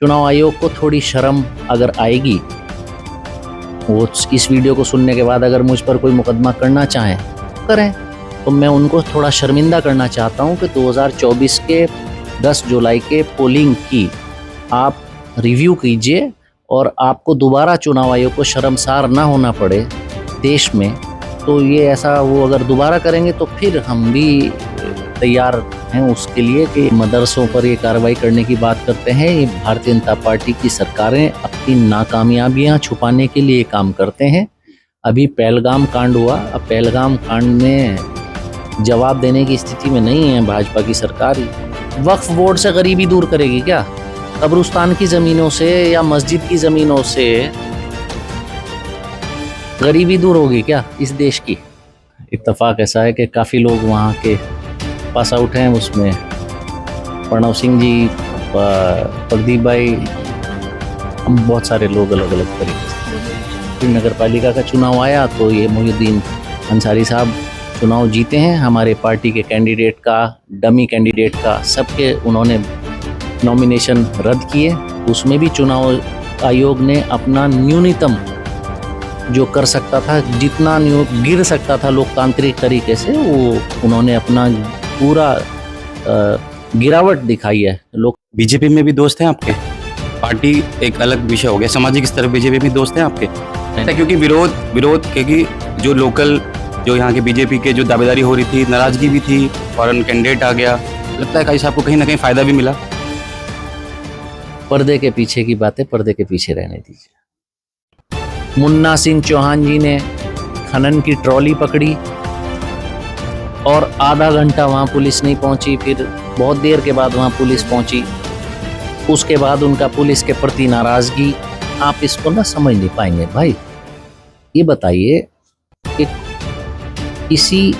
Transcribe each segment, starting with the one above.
चुनाव आयोग को थोड़ी शर्म अगर आएगी, वो इस वीडियो को सुनने के बाद अगर मुझ पर कोई मुकदमा करना चाहें करें, तो मैं उनको थोड़ा शर्मिंदा करना चाहता हूं कि 2024 के 10 जुलाई के पोलिंग की आप रिव्यू कीजिए और आपको दोबारा चुनाव आयोग को शर्मसार ना होना पड़े देश में। तो ये ऐसा वो अगर दोबारा करेंगे तो फिर हम भी तैयार हैं उसके लिए कि मदरसों पर ये कार्रवाई करने की बात करते हैं। ये भारतीय जनता पार्टी की सरकारें अपनी नाकामयाबियां छुपाने के लिए काम करते हैं। अभी पहलगाम कांड हुआ, अब पहलगाम कांड में जवाब देने की स्थिति में नहीं है भाजपा की सरकार। वक्फ बोर्ड से गरीबी दूर करेगी क्या? कब्रिस्तान की ज़मीनों से या मस्जिद की ज़मीनों से गरीबी दूर होगी क्या इस देश की? इत्तेफाक ऐसा है कि काफ़ी लोग वहाँ के पास आउट हैं, उसमें प्रणव सिंह जी, प्रदीप भाई, हम बहुत सारे लोग अलग अलग तरीके से। फिर नगर पालिका का चुनाव आया तो ये मोहिउद्दीन अंसारी साहब चुनाव जीते हैं। हमारे पार्टी के कैंडिडेट का, डमी कैंडिडेट का, सबके उन्होंने नॉमिनेशन रद्द किए। उसमें भी चुनाव आयोग ने अपना न्यूनतम जो कर सकता था, जितना गिर सकता था लोकतांत्रिक तरीके से, वो उन्होंने अपना पूरा गिरावट दिखाई है। लोग बीजेपी में भी दोस्त हैं आपके? पार्टी एक अलग विषय हो गया, सामाजिक स्तर पर बीजेपी में दोस्त हैं आपके? क्योंकि विरोध क्योंकि जो लोकल, जो यहाँ के बीजेपी के जो दावेदारी हो रही थी, नाराजगी भी थी, फॉरेन कैंडिडेट आ गया, लगता है काजी साहब को कहीं ना कहीं फायदा भी मिला। पर्दे के पीछे की बातें पर्दे के पीछे रहने दीजिए। मुन्ना सिंह चौहान जी ने खनन की ट्रॉली पकड़ी और आधा घंटा वहां पुलिस नहीं पहुंची, फिर बहुत देर के बाद वहां पुलिस पहुंची। उसके बाद उनका पुलिस के प्रति नाराजगी, आप इसको ना समझ नहीं पाएंगे भाई। ये बताइए कि किसी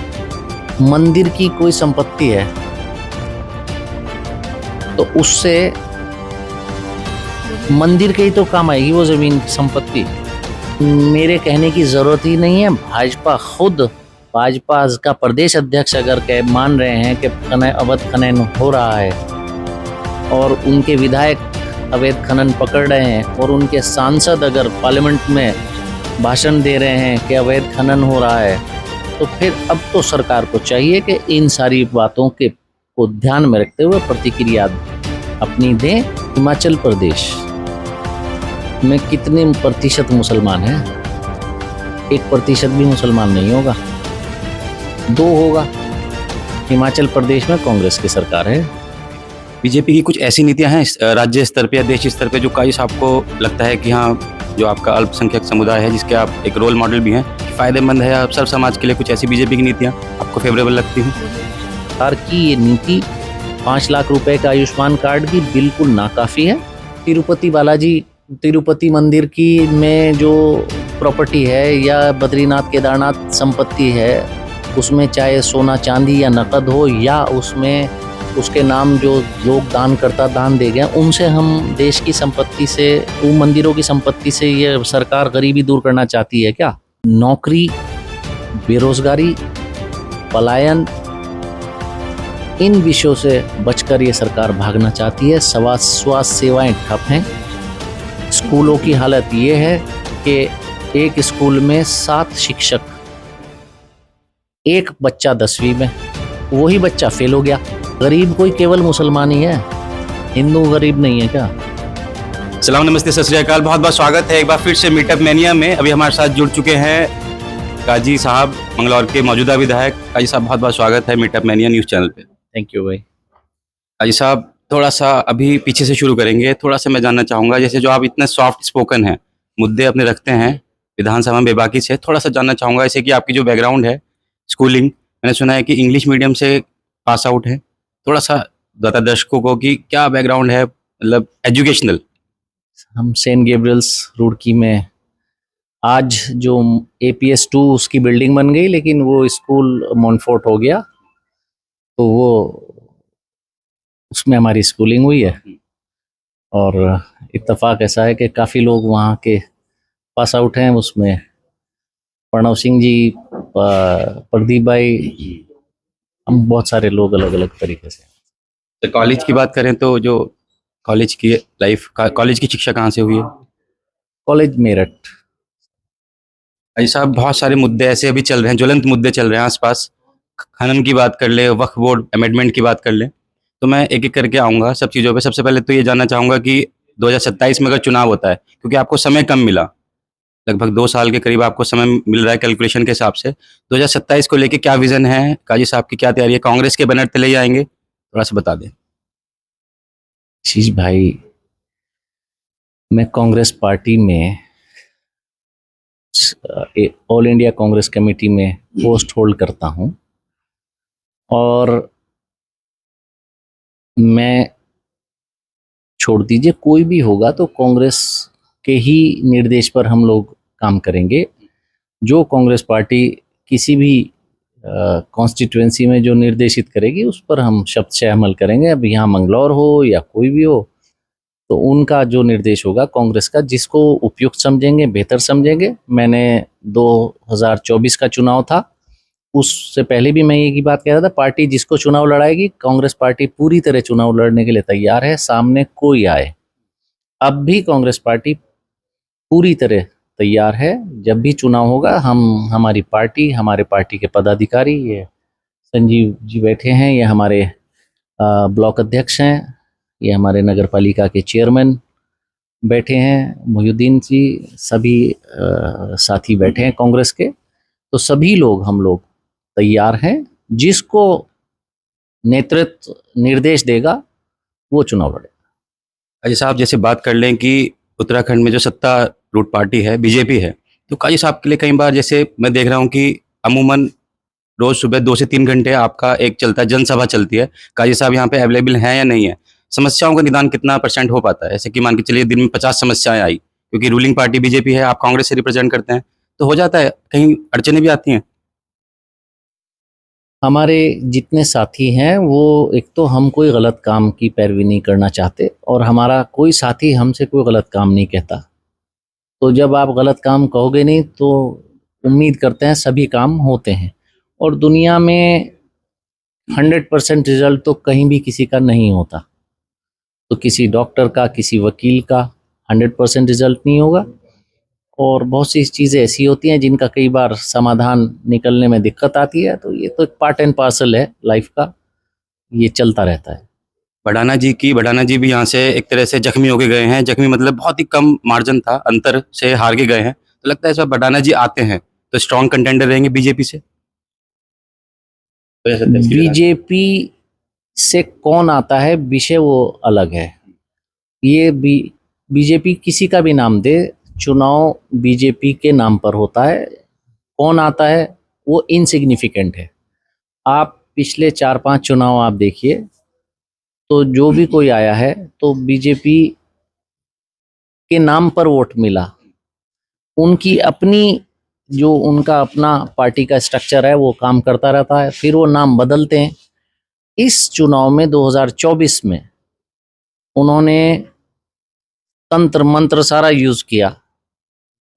मंदिर की कोई संपत्ति है तो उससे मंदिर के ही तो काम आएगी वो जमीन, संपत्ति। मेरे कहने की जरूरत ही नहीं है। भाजपा का प्रदेश अध्यक्ष अगर मान रहे हैं कि अवैध खनन हो रहा है और उनके विधायक अवैध खनन पकड़ रहे हैं और उनके सांसद अगर पार्लियामेंट में भाषण दे रहे हैं कि अवैध खनन हो रहा है, तो फिर अब तो सरकार को चाहिए कि इन सारी बातों के को ध्यान में रखते हुए प्रतिक्रिया अपनी दें। हिमाचल प्रदेश में कितने प्रतिशत मुसलमान हैं? 1% भी मुसलमान नहीं होगा, 2 होगा। हिमाचल प्रदेश में कांग्रेस की सरकार है। बीजेपी की कुछ ऐसी नीतियां हैं राज्य स्तर पे या देश स्तर पे जो काजी साहब को लगता है कि हाँ, जो आपका अल्पसंख्यक समुदाय है जिसके आप एक रोल मॉडल भी हैं, फायदेमंद है आप सब समाज के लिए? कुछ ऐसी बीजेपी की नीतियां आपको फेवरेबल लगती हैं? सरकार की ये नीति 5 लाख रुपए का आयुष्मान कार्ड की बिल्कुल नाकाफी है। तिरुपति मंदिर की में जो प्रॉपर्टी है या बद्रीनाथ केदारनाथ संपत्ति है, उसमें चाहे सोना चांदी या नकद हो, या उसमें उसके नाम जो लोग दान दे गए, उनसे हम देश की संपत्ति से, उन मंदिरों की संपत्ति से ये सरकार गरीबी दूर करना चाहती है क्या? नौकरी, बेरोजगारी, पलायन, इन विषयों से बचकर ये सरकार भागना चाहती है। स्वास्थ्य सेवाएं ठप हैं। स्कूलों की हालत ये है कि एक स्कूल में 7 शिक्षक, एक बच्चा 10वीं में, वही बच्चा फेल हो गया। गरीब कोई केवल मुसलमान ही है, हिंदू गरीब नहीं है क्या? सलाम, नमस्ते, सत श्री अकाल, बहुत बहुत स्वागत है एक बार फिर से मीटअप मैनिया में। अभी हमारे साथ जुड़ चुके हैं काजी साहब, मंगलौर के मौजूदा विधायक। काजी साहब, बहुत बहुत स्वागत है मीटअप मैनिया न्यूज़ चैनल पे। थैंक यू भाई। काजी साहब, थोड़ा सा अभी पीछे से शुरू करेंगे। थोड़ा सा मैं जानना चाहूँगा, जैसे जो आप इतने सॉफ्ट स्पोकन हैं, मुद्दे अपने रखते हैं विधानसभा में बेबाकी से, थोड़ा सा जानना चाहूँगा जैसे कि आपकी जो बैकग्राउंड है, स्कूलिंग, मैंने सुना है कि इंग्लिश मीडियम से पास आउट है। थोड़ा सा बता दर्शकों को कि क्या बैकग्राउंड है, मतलब एजुकेशनल। हम सेंट गैब्रियल्स रुड़की में, आज जो APS 2 उसकी बिल्डिंग बन गई, लेकिन वो स्कूल मॉन्फोर्ट हो गया, तो वो उसमें हमारी स्कूलिंग हुई है। और इत्तेफाक ऐसा है कि काफ़ी लोग वहाँ के पास आउट हैं, उसमें प्रणव सिंह जी, प्रदीप भाई, हम बहुत सारे लोग अलग अलग तरीके से। तो कॉलेज की बात करें तो जो कॉलेज की लाइफ कॉलेज की शिक्षा कहाँ से हुई है? कॉलेज मेरठ। अजी साहब, बहुत सारे मुद्दे ऐसे अभी चल रहे हैं, ज्वलंत मुद्दे चल रहे हैं आसपास। खनन की बात कर ले, वक्फ बोर्ड अमेंडमेंट की बात कर ले, तो मैं एक एक करके आऊँगा सब चीज़ों पे। सबसे पहले तो ये जानना चाहूँगा कि 2027 में अगर चुनाव होता है, क्योंकि आपको समय कम मिला, लगभग 2 साल के करीब आपको समय मिल रहा है कैलकुलेशन के हिसाब से, 2027 को लेके क्या विजन है, काजी साहब की क्या तैयारी है, कांग्रेस के बैनर तले ही आएंगे, थोड़ा सा बता दें। आशीष भाई, मैं कांग्रेस पार्टी में ऑल इंडिया कांग्रेस कमेटी में पोस्ट होल्ड करता हूं और मैं, छोड़ दीजिए कोई भी होगा तो कांग्रेस के ही निर्देश पर हम लोग काम करेंगे। जो कांग्रेस पार्टी किसी भी कॉन्स्टिट्यूएंसी में जो निर्देशित करेगी उस पर हम शब्दशः अमल करेंगे। अब यहाँ मंगलौर हो या कोई भी हो, तो उनका जो निर्देश होगा कांग्रेस का, जिसको उपयुक्त समझेंगे, बेहतर समझेंगे। मैंने 2024 का चुनाव था, उससे पहले भी मैं एक ही बात कह रहा था, पार्टी जिसको चुनाव लड़ाएगी, कांग्रेस पार्टी पूरी तरह चुनाव लड़ने के लिए तैयार है, सामने कोई आए। अब भी कांग्रेस पार्टी पूरी तरह तैयार है। जब भी चुनाव होगा, हमारी पार्टी, हमारे पार्टी के पदाधिकारी, ये संजीव जी बैठे हैं, ये हमारे ब्लॉक अध्यक्ष हैं, ये हमारे नगर पालिका के चेयरमैन बैठे हैं, मोहिउद्दीन जी, सभी साथी बैठे हैं कांग्रेस के। तो सभी लोग, हम लोग तैयार हैं। जिसको नेतृत्व निर्देश देगा वो चुनाव लड़ेगा। काजी साहब, जैसे बात कर लें कि उत्तराखंड में जो सत्तारूढ़ पार्टी है, बीजेपी है, तो काजी साहब के लिए कई बार, जैसे मैं देख रहा हूँ कि अमूमन रोज सुबह 2 से 3 घंटे आपका एक चलता है, जनसभा चलती है। काजी साहब यहाँ पे अवेलेबल हैं या नहीं है? समस्याओं का निदान कितना % हो पाता है? ऐसे कि मान के चलिए दिन में 50 समस्याएं आई, क्योंकि रूलिंग पार्टी बीजेपी है, आप कांग्रेस से रिप्रेजेंट करते हैं, तो हो जाता है, कहीं अड़चने भी आती हैं? हमारे जितने साथी हैं वो, एक तो हम कोई गलत काम की पैरवी नहीं करना चाहते और हमारा कोई साथी हमसे कोई गलत काम नहीं कहता। तो जब आप गलत काम कहोगे नहीं तो उम्मीद करते हैं सभी काम होते हैं। और दुनिया में 100% रिजल्ट तो कहीं भी किसी का नहीं होता। तो किसी डॉक्टर का, किसी वकील का 100% रिजल्ट नहीं होगा। और बहुत सी चीज़ें ऐसी होती हैं जिनका कई बार समाधान निकलने में दिक्कत आती है। तो ये तो एक पार्ट एंड पार्सल है लाइफ का, ये चलता रहता है। बढ़ाना जी भी यहाँ से एक तरह से जख्मी होके गए हैं। जख्मी मतलब बहुत ही कम मार्जिन था, अंतर से हार के गए हैं। तो लगता है इस बार बढ़ाना जी आते हैं तो स्ट्रॉन्ग कंटेंडर रहेंगे बीजेपी से। तो ऐसा तस्वीर है। बीजेपी से कौन आता है विषय वो अलग है। ये बीजेपी किसी का भी नाम दे, चुनाव बीजेपी के नाम पर होता है। कौन आता है वो इनसिग्निफिकेंट है। आप पिछले 4-5 चुनाव आप देखिए, तो जो भी कोई आया है तो बीजेपी के नाम पर वोट मिला। उनकी अपनी, जो उनका अपना पार्टी का स्ट्रक्चर है वो काम करता रहता है, फिर वो नाम बदलते हैं। इस चुनाव में 2024 में उन्होंने तंत्र मंत्र सारा यूज किया,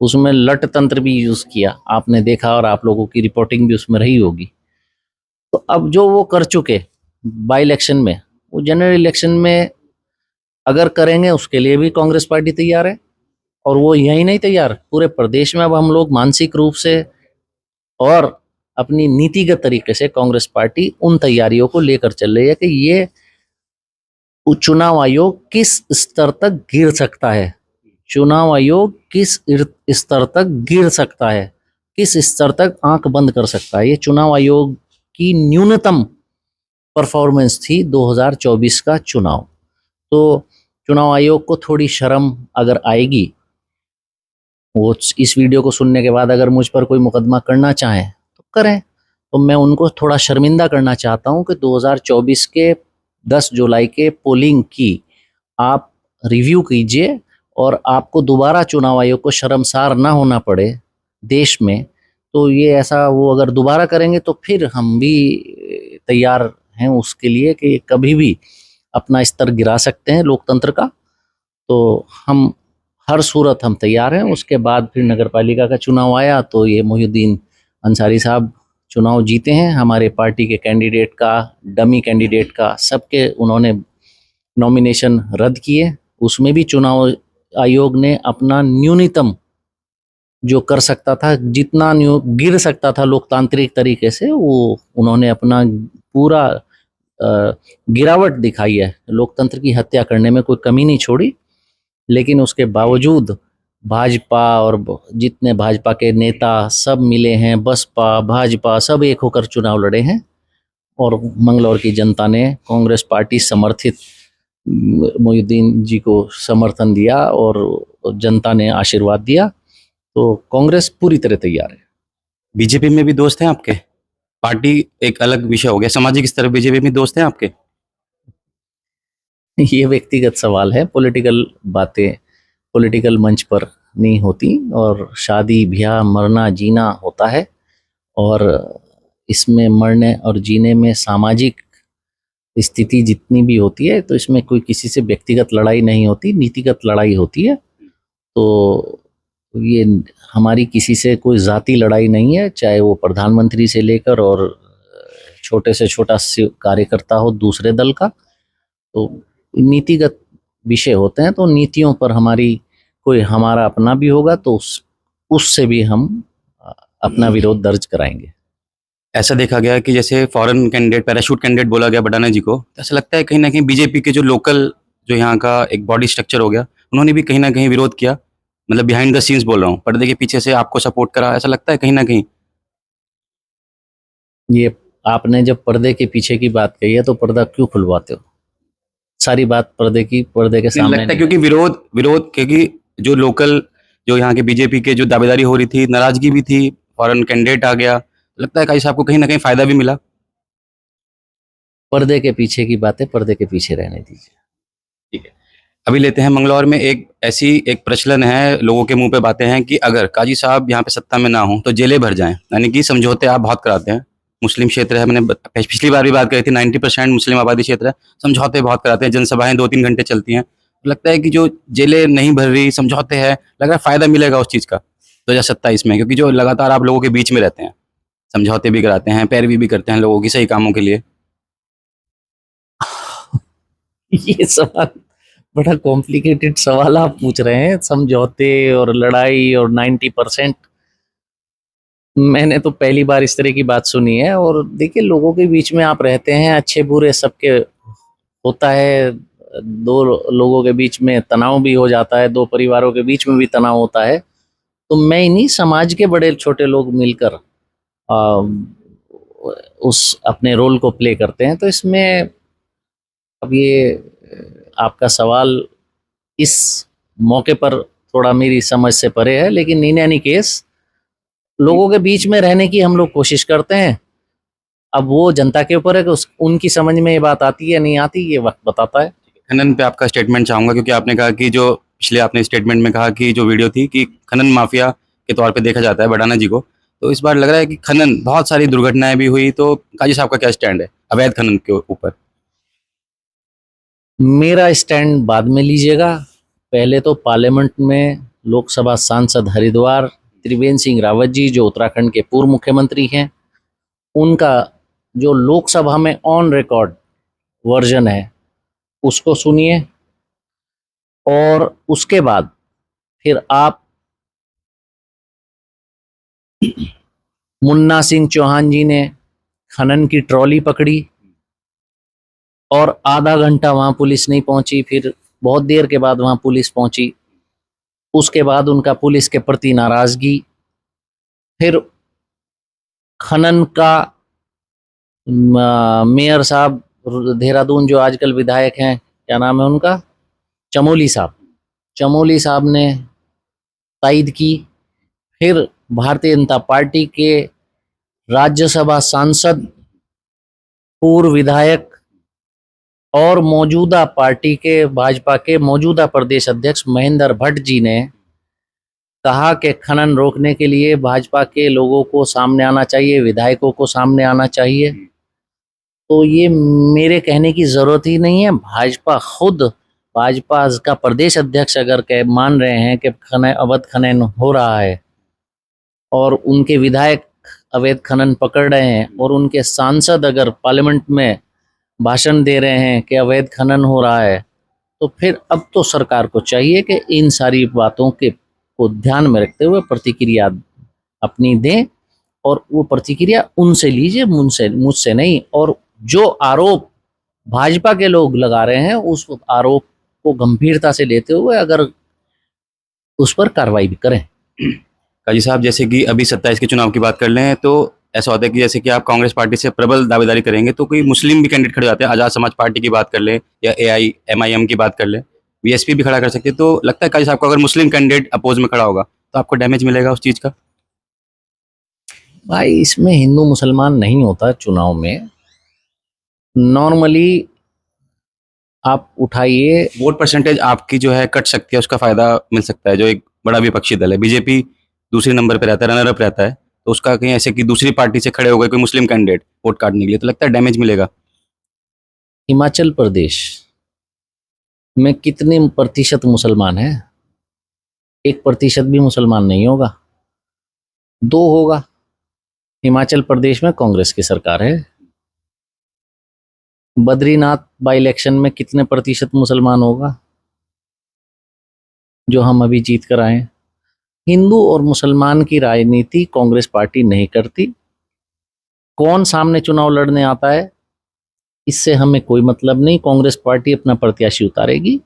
उसमें लट तंत्र भी यूज किया, आपने देखा और आप लोगों की रिपोर्टिंग भी उसमें रही होगी। तो अब जो वो कर चुके बाई इलेक्शन में, वो जनरल इलेक्शन में अगर करेंगे उसके लिए भी कांग्रेस पार्टी तैयार है। और वो यही नहीं तैयार, पूरे प्रदेश में अब हम लोग मानसिक रूप से और अपनी नीतिगत तरीके से कांग्रेस पार्टी उन तैयारियों को लेकर चल रही है कि ये चुनाव आयोग किस स्तर तक गिर सकता है, चुनाव आयोग किस स्तर तक गिर सकता है, किस स्तर तक आंख बंद कर सकता है। ये चुनाव आयोग की न्यूनतम परफॉर्मेंस थी 2024 का चुनाव। तो चुनाव आयोग को थोड़ी शर्म अगर आएगी, वो इस वीडियो को सुनने के बाद अगर मुझ पर कोई मुकदमा करना चाहें तो करें। तो मैं उनको थोड़ा शर्मिंदा करना चाहता हूं कि 2024 के 10 जुलाई के पोलिंग की आप रिव्यू कीजिए और आपको दोबारा चुनाव आयोग को शर्मसार ना होना पड़े देश में। तो ये ऐसा वो अगर दोबारा करेंगे तो फिर हम भी तैयार हैं उसके लिए कि कभी भी अपना स्तर गिरा सकते हैं लोकतंत्र का। तो हम हर सूरत हम तैयार हैं। उसके बाद फिर नगर पालिका का चुनाव आया तो ये मोहिउद्दीन अंसारी साहब चुनाव जीते हैं। हमारे पार्टी के कैंडिडेट का, डमी कैंडिडेट का, सबके उन्होंने नॉमिनेशन रद्द किए। उसमें भी चुनाव आयोग ने अपना न्यूनतम जो कर सकता था, जितना गिर सकता था लोकतांत्रिक तरीके से, वो उन्होंने अपना पूरा गिरावट दिखाई है। लोकतंत्र की हत्या करने में कोई कमी नहीं छोड़ी। लेकिन उसके बावजूद भाजपा और जितने भाजपा के नेता सब मिले हैं, बसपा भाजपा सब एक होकर चुनाव लड़े हैं और मंगलौर की जनता ने कांग्रेस पार्टी समर्थित मोहिउद्दीन जी को समर्थन दिया और जनता ने आशीर्वाद दिया। तो कांग्रेस पूरी तरह तैयार है। बीजेपी में भी दोस्त हैं आपके? पार्टी एक अलग विषय हो गया, सामाजिक स्तर पर बीजेपी में दोस्त हैं आपके? ये व्यक्तिगत सवाल है। पॉलिटिकल बातें पॉलिटिकल मंच पर नहीं होती, और शादी ब्याह मरना जीना होता है, और इसमें मरने और जीने में सामाजिक स्थिति जितनी भी होती है, तो इसमें कोई किसी से व्यक्तिगत लड़ाई नहीं होती, नीतिगत लड़ाई होती है। तो ये हमारी किसी से कोई जाति लड़ाई नहीं है, चाहे वो प्रधानमंत्री से लेकर और छोटे से छोटा कार्यकर्ता हो दूसरे दल का। तो नीतिगत विषय होते हैं, तो नीतियों पर हमारी कोई हमारा अपना भी होगा तो उससे भी हम अपना विरोध दर्ज कराएंगे। ऐसा देखा गया कि जैसे फॉरेन कैंडिडेट, पैराशूट कैंडिडेट बोला गया बडाना जी को, तो ऐसा लगता है कहीं ना कहीं बीजेपी के जो लोकल, जो यहाँ का एक बॉडी स्ट्रक्चर हो गया, उन्होंने भी कहीं ना कहीं विरोध किया। मतलब बिहाइंड द सीन्स बोल रहा हूँ, पर्दे के पीछे से आपको सपोर्ट करा, ऐसा लगता है कहीं ना कहीं? ये आपने जब पर्दे के पीछे की बात कही है, तो पर्दा क्यों खुलवाते हो? सारी बात पर्दे के सामने लगता है क्योंकि विरोध विरोध क्योंकि जो लोकल, जो यहाँ के बीजेपी के जो दावेदारी हो रही थी, नाराजगी भी थी, फॉरेन कैंडिडेट आ गया, लगता है काजी साहब को कहीं ना कहीं फायदा भी मिला। पर्दे के पीछे की बातें पर्दे के पीछे रहने दीजिए। ठीक है, अभी लेते हैं मंगलौर में एक प्रचलन है, लोगों के मुंह पे बातें हैं कि अगर काजी साहब यहाँ पे सत्ता में ना हो तो जेलें भर जाएं, यानी कि समझौते आप बहुत कराते हैं। मुस्लिम क्षेत्र है, मैंने पिछली बार भी बात करी थी, 90% मुस्लिम आबादी क्षेत्र है, समझौते बहुत कराते हैं, जनसभाएं 2-3 घंटे चलती हैं। तो लगता है कि जो जेलें नहीं भर रही, समझौते हैं, लग रहा है फायदा मिलेगा उस चीज़ का 2027 में, क्योंकि जो लगातार आप लोगों के बीच में रहते हैं, समझौते भी कराते हैं, पैरवी भी करते हैं लोगों की सही कामों के लिए। ये सवाल बड़ा कॉम्प्लिकेटेड सवाल आप पूछ रहे हैं। समझौते और लड़ाई और 90%, मैंने तो पहली बार इस तरह की बात सुनी है। और देखिए, लोगों के बीच में आप रहते हैं, अच्छे बुरे सबके होता है। दो लोगों के बीच में तनाव भी हो जाता है, दो परिवारों के बीच में भी तनाव होता है। तो मैं इन्हीं समाज के बड़े छोटे लोग मिलकर उस अपने रोल को प्ले करते हैं। तो इसमें अब ये आपका सवाल इस मौके पर थोड़ा मेरी समझ से परे है, लेकिन इन एनी केस लोगों के बीच में रहने की हम लोग कोशिश करते हैं। अब वो जनता के ऊपर है कि उनकी समझ में ये बात आती है नहीं आती, ये वक्त बताता है। खनन पे आपका स्टेटमेंट चाहूंगा, क्योंकि आपने कहा कि जो पिछले आपने स्टेटमेंट में कहा कि जो वीडियो थी कि खनन माफिया के तौर पे देखा जाता है बडाना जी को, तो इस बार लग रहा है कि खनन, बहुत सारी दुर्घटनाएं भी हुई, तो काजी साहब का क्या स्टैंड है अवैध खनन के ऊपर? मेरा स्टैंड बाद में लीजिएगा। पहले तो पार्लियामेंट में लोकसभा सांसद हरिद्वार त्रिवेंद्र सिंह रावत जी, जो उत्तराखंड के पूर्व मुख्यमंत्री हैं, उनका जो लोकसभा में ऑन रिकॉर्ड वर्जन है उसको सुनिए, और उसके बाद फिर आप मुन्ना सिंह चौहान जी ने खनन की ट्रॉली पकड़ी और आधा घंटा वहां पुलिस नहीं पहुंची, फिर बहुत देर के बाद वहां पुलिस पहुंची। उसके बाद उनका पुलिस के प्रति नाराजगी, फिर खनन का मेयर साहब देहरादून, जो आजकल विधायक हैं, क्या नाम है उनका, चमोली साहब, चमोली साहब ने तायद की। फिर भारतीय जनता पार्टी के राज्यसभा सांसद, पूर्व विधायक और मौजूदा पार्टी के भाजपा के मौजूदा प्रदेश अध्यक्ष महेंद्र भट्ट जी ने कहा कि खनन रोकने के लिए भाजपा के लोगों को सामने आना चाहिए, विधायकों को सामने आना चाहिए। तो ये मेरे कहने की जरूरत ही नहीं है। भाजपा खुद, भाजपा का प्रदेश अध्यक्ष अगर मान रहे हैं कि अवैध खनन हो रहा है और उनके विधायक अवैध खनन पकड़ रहे हैं और उनके सांसद अगर पार्लियामेंट में भाषण दे रहे हैं कि अवैध खनन हो रहा है, तो फिर अब तो सरकार को चाहिए कि इन सारी बातों के को ध्यान में रखते हुए प्रतिक्रिया अपनी दें, और वो प्रतिक्रिया उनसे लीजिए, मुझसे नहीं। और जो आरोप भाजपा के लोग लगा रहे हैं उस आरोप को गंभीरता से लेते हुए अगर उस पर कार्रवाई भी करें। काजी साहब, जैसे कि अभी 27 के चुनाव की बात कर लें तो ऐसा होता है कि जैसे कि आप कांग्रेस पार्टी से प्रबल दावेदारी करेंगे तो कोई मुस्लिम भी कैंडिडेट खड़े जाते हैं। आज़ाद समाज पार्टी की बात कर लें या AIMIM की बात कर लें, BSP भी खड़ा कर सकते हैं। तो लगता है काजी साहब को अगर मुस्लिम कैंडिडेट अपोज में खड़ा होगा तो आपको डैमेज मिलेगा उस चीज़ का? भाई, इसमें हिंदू मुसलमान नहीं होता चुनाव में। नॉर्मली आप उठाइए, वोट परसेंटेज आपकी जो है कट सकती है, उसका फायदा मिल सकता है। जो एक बड़ा विपक्षी दल है BJP दूसरे नंबर पे रहता है, रनर अप रहता है, तो उसका कहीं ऐसे कि दूसरी पार्टी से खड़े हो गए कोई मुस्लिम कैंडिडेट वोट काटने के लिए, तो लगता है डैमेज मिलेगा। हिमाचल प्रदेश में कितने प्रतिशत मुसलमान हैं? 1% भी मुसलमान नहीं होगा, 2 होगा। हिमाचल प्रदेश में कांग्रेस की सरकार है। बद्रीनाथ बाई इलेक्शन में कितने प्रतिशत मुसलमान होगा जो हम अभी जीत कर आए हैं? हिंदू और मुसलमान की राजनीति कांग्रेस पार्टी नहीं करती। कौन सामने चुनाव लड़ने आता है इससे हमें कोई मतलब नहीं। कांग्रेस पार्टी अपना प्रत्याशी उतारेगी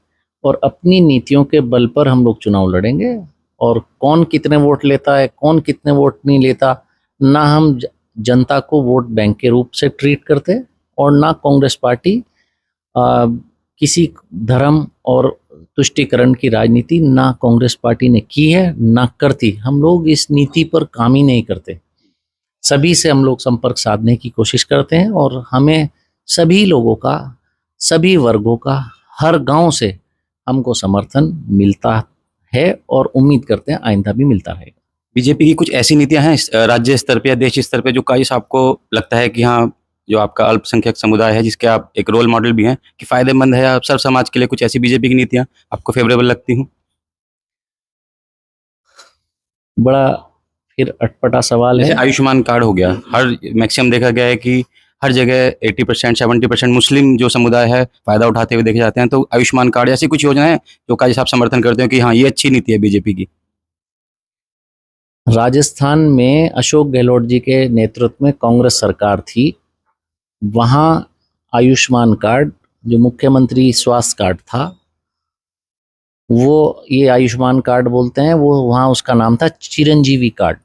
और अपनी नीतियों के बल पर हम लोग चुनाव लड़ेंगे। और कौन कितने वोट लेता है, कौन कितने वोट नहीं लेता, ना हम जनता को वोट बैंक के रूप से ट्रीट करते, और ना कांग्रेस पार्टी किसी धर्म और तुष्टीकरण की राजनीति ना कांग्रेस पार्टी ने की है, ना करती। हम लोग इस नीति पर काम ही नहीं करते। सभी से हम लोग संपर्क साधने की कोशिश करते हैं और हमें सभी लोगों का, सभी वर्गों का, हर गांव से हमको समर्थन मिलता है और उम्मीद करते हैं आइंदा भी मिलता रहेगा। बीजेपी की कुछ ऐसी नीतियां हैं राज्य स्तर पे या देश स्तर पे जो काइस आपको लगता है कि हाँ, जो आपका अल्पसंख्यक समुदाय है जिसके आप एक रोल मॉडल भी हैं, कि फायदेमंद है या सब समाज के लिए कुछ ऐसी बीजेपी की नीतियां आपको फेवरेबल लगती हूँ? बड़ा फिर अटपटा सवाल जैसे है। आयुष्मान कार्ड हो गया, हर मैक्सिमम देखा गया है कि हर जगह 80% 70% मुस्लिम जो समुदाय है फायदा उठाते हुए देखे जाते हैं। तो आयुष्मान कार्ड ऐसी कुछ योजना है जो काइस आप समर्थन करते हो कि हाँ, ये अच्छी नीति है बीजेपी की? राजस्थान में अशोक गहलोत जी के नेतृत्व में कांग्रेस सरकार थी। वहाँ आयुष्मान कार्ड, जो मुख्यमंत्री स्वास्थ्य कार्ड था, वो ये आयुष्मान कार्ड बोलते हैं, वो वहाँ उसका नाम था चिरंजीवी कार्ड।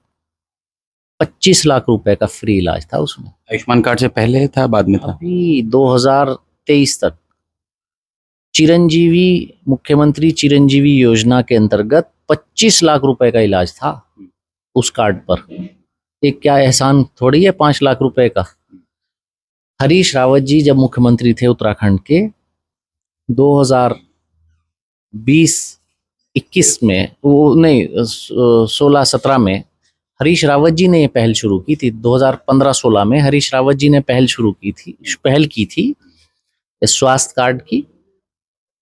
25 लाख रुपए का फ्री इलाज था उसमें। आयुष्मान कार्ड से पहले था, बाद में था? अभी 2023 तक चिरंजीवी, मुख्यमंत्री चिरंजीवी योजना के अंतर्गत 25 लाख रुपए का इलाज था उस कार्ड पर। एक क्या एहसान थोड़ी है 5 लाख रुपए का। हरीश रावत जी जब मुख्यमंत्री थे उत्तराखंड के 2020-21 में, वो नहीं 16-17 में हरीश रावत जी ने ये पहल शुरू की थी। 2015-16 में हरीश रावत जी ने पहल की थी स्वास्थ्य कार्ड की,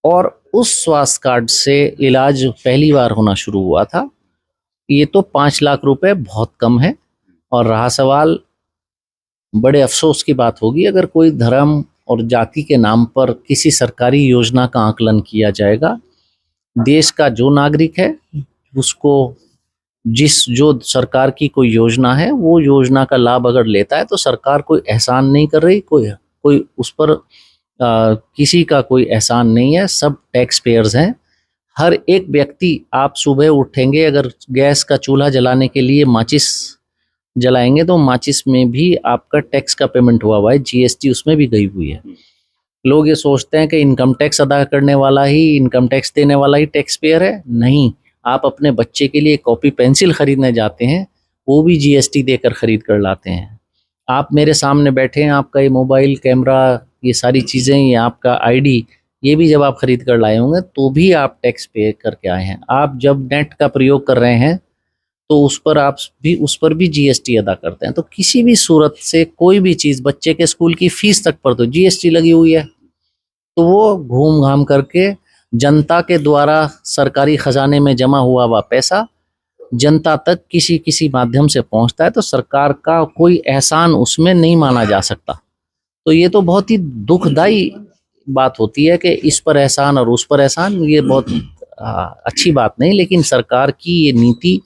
और उस स्वास्थ्य कार्ड से इलाज पहली बार होना शुरू हुआ था। ये तो 5 लाख रुपए बहुत कम है। और रहा सवाल, बड़े अफसोस की बात होगी अगर कोई धर्म और जाति के नाम पर किसी सरकारी योजना का आकलन किया जाएगा। देश का जो नागरिक है उसको जो सरकार की कोई योजना है वो योजना का लाभ अगर लेता है तो सरकार कोई एहसान नहीं कर रही, कोई उस पर किसी का कोई एहसान नहीं है। सब टैक्स पेयर्स हैं। हर एक व्यक्ति, आप सुबह उठेंगे अगर गैस का चूल्हा जलाने के लिए माचिस जलाएंगे तो माचिस में भी आपका टैक्स का पेमेंट हुआ है, GST उसमें भी गई हुई है। लोग ये सोचते हैं कि इनकम टैक्स अदा करने वाला ही, इनकम टैक्स देने वाला ही टैक्स पेयर है। नहीं, आप अपने बच्चे के लिए कॉपी पेंसिल खरीदने जाते हैं, वो भी GST देकर खरीद कर लाते हैं। आप मेरे सामने बैठे हैं, आपका ये मोबाइल कैमरा, ये सारी चीज़ें, ये आपका ID, ये भी जब आप खरीद कर लाए होंगे तो भी आप टैक्स पे करके आए हैं। आप जब नेट का प्रयोग कर रहे हैं तो उस पर भी GST अदा करते हैं। तो किसी भी सूरत से कोई भी चीज़, बच्चे के स्कूल की फीस तक पर तो GST लगी हुई है। तो वो घूम घाम करके जनता के द्वारा सरकारी खजाने में जमा हुआ हुआ पैसा जनता तक किसी माध्यम से पहुंचता है, तो सरकार का कोई एहसान उसमें नहीं माना जा सकता। तो ये तो बहुत ही दुखदाई बात होती है कि इस पर एहसान और उस पर एहसान, ये बहुत अच्छी बात नहीं। लेकिन सरकार की ये नीति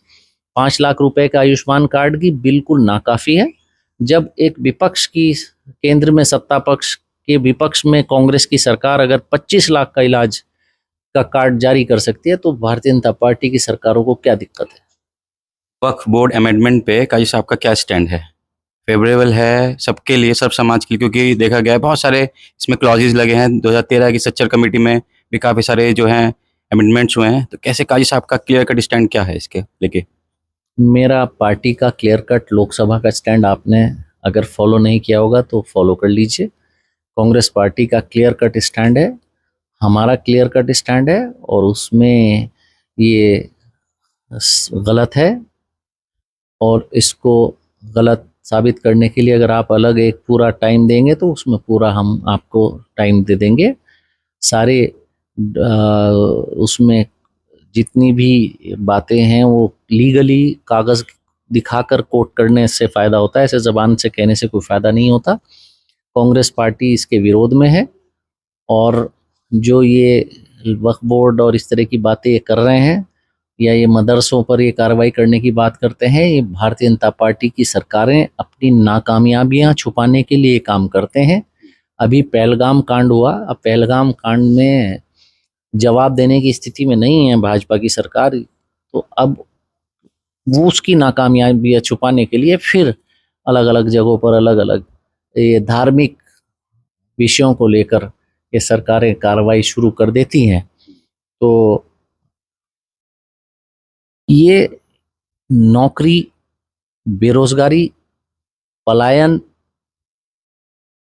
5 लाख रुपए का आयुष्मान कार्ड की बिल्कुल नाकाफी है। जब एक विपक्ष की, केंद्र में सत्ता पक्ष के विपक्ष में कांग्रेस की सरकार अगर 25 लाख का इलाज का कार्ड जारी कर सकती है, तो भारतीय जनता पार्टी की सरकारों को क्या दिक्कत है? वक्फ बोर्ड अमेंडमेंट पे काजी साहब का क्या स्टैंड है? फेवरेबल है सबके लिए, सब समाज के लिए? क्योंकि देखा गया है बहुत सारे इसमें क्लॉजेज लगे हैं। 2013 की सच्चर कमेटी में भी काफ़ी सारे जो हैं अमेंडमेंट्स हुए हैं। तो कैसे काजी साहब का क्लियर कट स्टैंड क्या है इसके लेके? मेरा पार्टी का क्लियर कट लोकसभा का स्टैंड आपने अगर फॉलो नहीं किया होगा तो फॉलो कर लीजिए। कांग्रेस पार्टी का क्लियर कट स्टैंड है, हमारा क्लियर कट स्टैंड है, और उसमें ये गलत है। और इसको गलत साबित करने के लिए अगर आप अलग एक पूरा टाइम देंगे तो उसमें पूरा हम आपको टाइम दे देंगे। सारे उसमें जितनी भी बातें हैं वो लीगली कागज़ दिखाकर कोट करने से फ़ायदा होता है, ऐसे ज़बान से कहने से कोई फ़ायदा नहीं होता। कांग्रेस पार्टी इसके विरोध में है, और जो ये वक्फ बोर्ड और इस तरह की बातें ये कर रहे हैं, या ये मदरसों पर ये कार्रवाई करने की बात करते हैं, ये भारतीय जनता पार्टी की सरकारें अपनी नाकामयाबियां छुपाने के लिए काम करते हैं। अभी पहलगाम कांड हुआ, अब पहलगाम कांड में जवाब देने की स्थिति में नहीं है भाजपा की सरकार, तो अब वो उसकी नाकामयाबियां छुपाने के लिए फिर अलग अलग जगहों पर अलग अलग ये धार्मिक विषयों को लेकर ये सरकारें कार्रवाई शुरू कर देती हैं। तो ये नौकरी, बेरोजगारी, पलायन,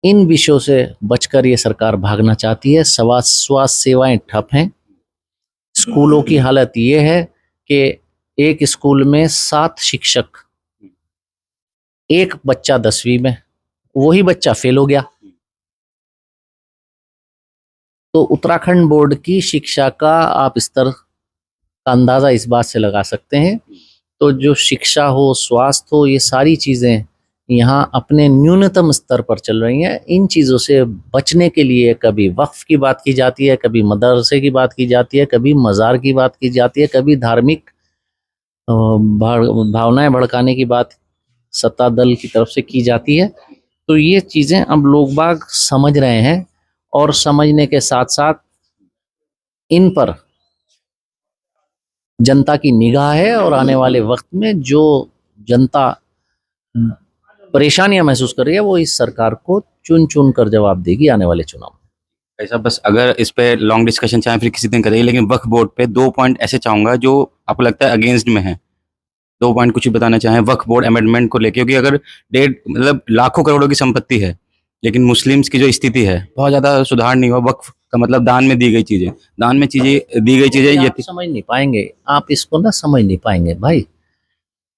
इन विषयों से बचकर ये सरकार भागना चाहती है। स्वास्थ्य सेवाएं ठप हैं। स्कूलों की हालत ये है कि एक स्कूल में 7 शिक्षक, एक बच्चा 10वीं में, वही बच्चा फेल हो गया। तो उत्तराखंड बोर्ड की शिक्षा का आप स्तर का अंदाजा इस बात से लगा सकते हैं। तो जो शिक्षा हो, स्वास्थ्य हो, ये सारी चीज़ें यहाँ अपने न्यूनतम स्तर पर चल रही हैं। इन चीज़ों से बचने के लिए कभी वक्फ की बात की जाती है, कभी मदरसे की बात की जाती है, कभी मज़ार की बात की जाती है, कभी धार्मिक भावनाएं भड़काने की बात सत्ता दल की तरफ से की जाती है। तो ये चीज़ें अब लोग बाग समझ रहे हैं, और समझने के साथ साथ इन पर जनता की निगाह है, और आने वाले वक्त में जो जनता परेशानियां महसूस कर रही है वो इस सरकार को चुन चुन कर जवाब देगी आने वाले चुनाव में। ऐसा बस अगर इस पे लॉन्ग डिस्कशन चाहे फिर किसी दिन करेंगे, लेकिन वक्फ बोर्ड पे 2 पॉइंट ऐसे चाहूंगा जो आपको लगता है अगेंस्ट में है। 2 पॉइंट कुछ भी बताना चाहें वक्फ बोर्ड अमेंडमेंट को लेके? क्योंकि अगर डेढ़ मतलब लाखों करोड़ों की संपत्ति है, लेकिन मुस्लिम्स की जो स्थिति है बहुत ज़्यादा सुधार नहीं हुआ। वक्फ का मतलब दान में दी गई चीज़ें, दान में चीज़ें दी गई चीज़ें आप समझ नहीं पाएंगे, आप इसको ना समझ नहीं पाएंगे भाई।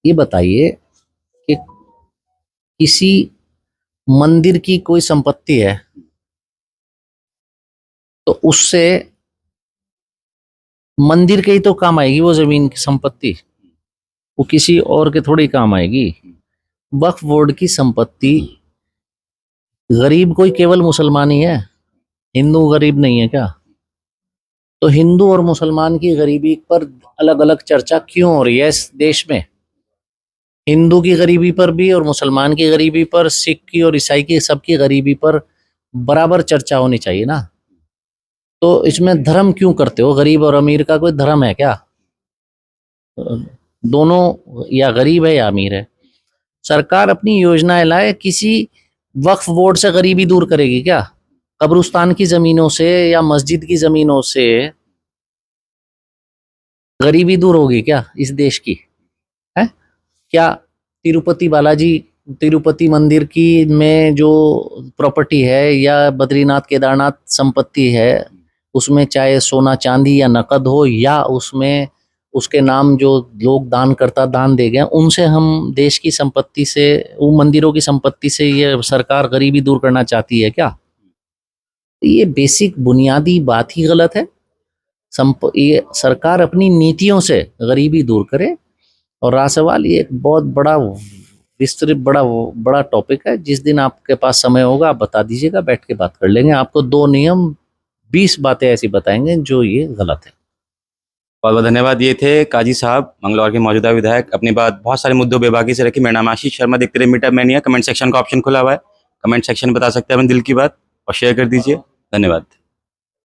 ये बताइए कि किसी मंदिर की कोई संपत्ति है तो उससे मंदिर के ही तो काम आएगी वो जमीन की संपत्ति, वो किसी और के थोड़ी काम आएगी। वक्फ बोर्ड की संपत्ति, गरीब कोई केवल मुसलमान ही है, हिंदू गरीब नहीं है क्या? तो हिंदू और मुसलमान की गरीबी पर अलग अलग चर्चा क्यों हो रही है इस देश में? हिंदू की गरीबी पर भी और मुसलमान की गरीबी पर, सिख की और ईसाई की, सबकी गरीबी पर बराबर चर्चा होनी चाहिए ना। तो इसमें धर्म क्यों करते हो? गरीब और अमीर का कोई धर्म है क्या? दोनों या गरीब है या अमीर है। सरकार अपनी योजनाएं लाए, किसी वक्फ बोर्ड से गरीबी दूर करेगी क्या? कब्रिस्तान की जमीनों से या मस्जिद की जमीनों से गरीबी दूर होगी क्या इस देश की? है क्या? तिरुपति बालाजी, तिरुपति मंदिर की में जो प्रॉपर्टी है या बद्रीनाथ केदारनाथ संपत्ति है, उसमें चाहे सोना चांदी या नकद हो, या उसमें उसके नाम जो लोग दान करता दान दे गए, उनसे हम देश की संपत्ति से, उन मंदिरों की संपत्ति से ये सरकार गरीबी दूर करना चाहती है क्या? ये बेसिक बुनियादी बात ही गलत है। ये सरकार अपनी नीतियों से गरीबी दूर करे। और रहा सवाल, ये एक बहुत बड़ा विस्तृत बड़ा टॉपिक है। जिस दिन आपके पास समय होगा आप बता दीजिएगा, बैठ के बात कर लेंगे। आपको 2 नियम 20 बातें ऐसी बताएंगे जो ये गलत है। बहुत बहुत धन्यवाद। ये थे काजी साहब, मंगलौर के मौजूदा विधायक। अपनी बात बहुत सारे मुद्दों बेबाकी से रखी। मेरा नाम आशीष शर्मा। देखते रहे मीटअप मैनिया। कमेंट सेक्शन का ऑप्शन खुला हुआ है, कमेंट सेक्शन में बता सकते हैं अपने दिल की बात और शेयर कर दीजिए। धन्यवाद।